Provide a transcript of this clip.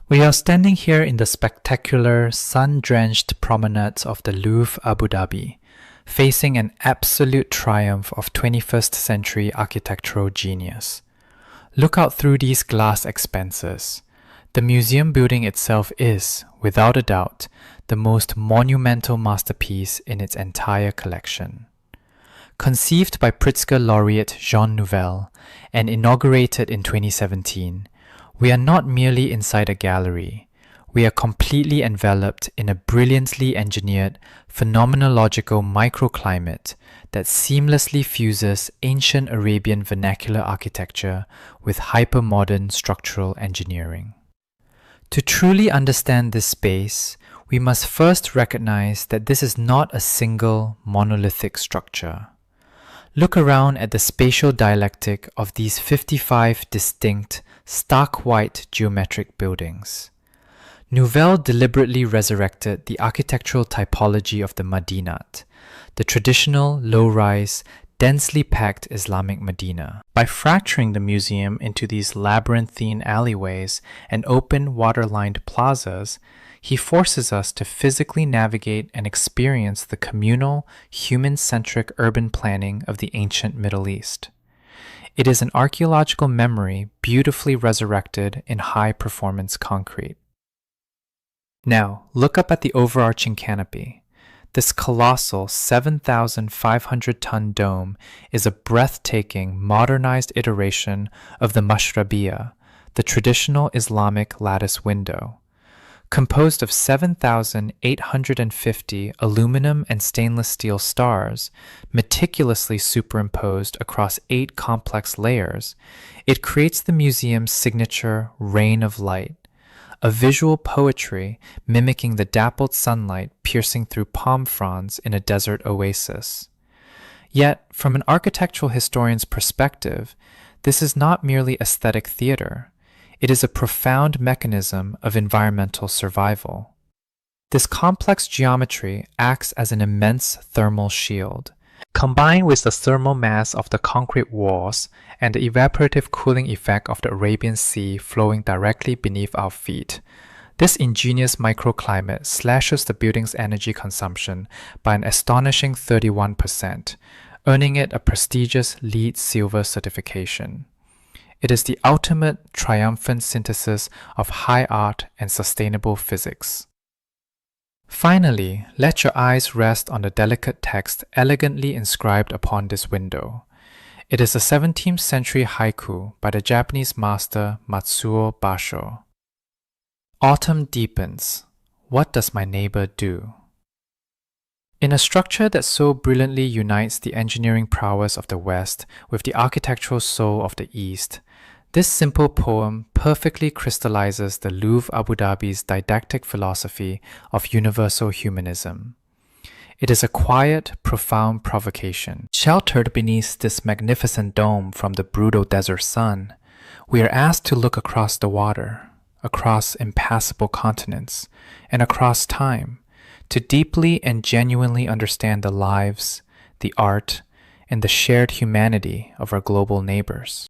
We are standing here in the spectacular, sun-drenched promenade of the Louvre Abu Dhabi, facing an absolute triumph of 21st century architectural genius. Look out through these glass expanses. The museum building itself is, without a doubt, the most monumental masterpiece in its entire collection. Conceived by Pritzker laureate Jean Nouvel and inaugurated in 2017, we are not merely inside a gallery. We are completely enveloped in a brilliantly engineered, phenomenological microclimate that seamlessly fuses ancient Arabian vernacular architecture with hyper-modern structural engineering. To truly understand this space, we must first recognize that this is not a single monolithic structure. Look around at the spatial dialectic of these 55 distinct, stark white geometric buildings. Nouvel deliberately resurrected the architectural typology of the Madinat, the traditional, low-rise, densely packed Islamic Medina. By fracturing the museum into these labyrinthine alleyways and open water-lined plazas, he forces us to physically navigate and experience the communal, human-centric urban planning of the ancient Middle East. It is an archaeological memory beautifully resurrected in high-performance concrete. Now, look up at the overarching canopy. This colossal 7,500-ton dome is a breathtaking, modernized iteration of the Mashrabiya, the traditional Islamic lattice window. Composed of 7,850 aluminum and stainless steel stars, meticulously superimposed across 8 complex layers, it creates the museum's signature rain of light, a visual poetry mimicking the dappled sunlight piercing through palm fronds in a desert oasis. Yet, from an architectural historian's perspective, this is not merely aesthetic theater. It is a profound mechanism of environmental survival. This complex geometry acts as an immense thermal shield. Combined with the thermal mass of the concrete walls and the evaporative cooling effect of the Arabian Sea flowing directly beneath our feet, this ingenious microclimate slashes the building's energy consumption by an astonishing 31%, earning it a prestigious LEED Silver certification. It is the ultimate triumphant synthesis of high art and sustainable physics. Finally, let your eyes rest on the delicate text elegantly inscribed upon this window. It is a 17th century haiku by the Japanese master Matsuo Basho. Autumn deepens. What does my neighbor do? In a structure that so brilliantly unites the engineering prowess of the West with the architectural soul of the East, this simple poem perfectly crystallizes the Louvre Abu Dhabi's didactic philosophy of universal humanism. It is a quiet, profound provocation. Sheltered beneath this magnificent dome from the brutal desert sun, we are asked to look across the water, across impassable continents, and across time, to deeply and genuinely understand the lives, the art, and the shared humanity of our global neighbors.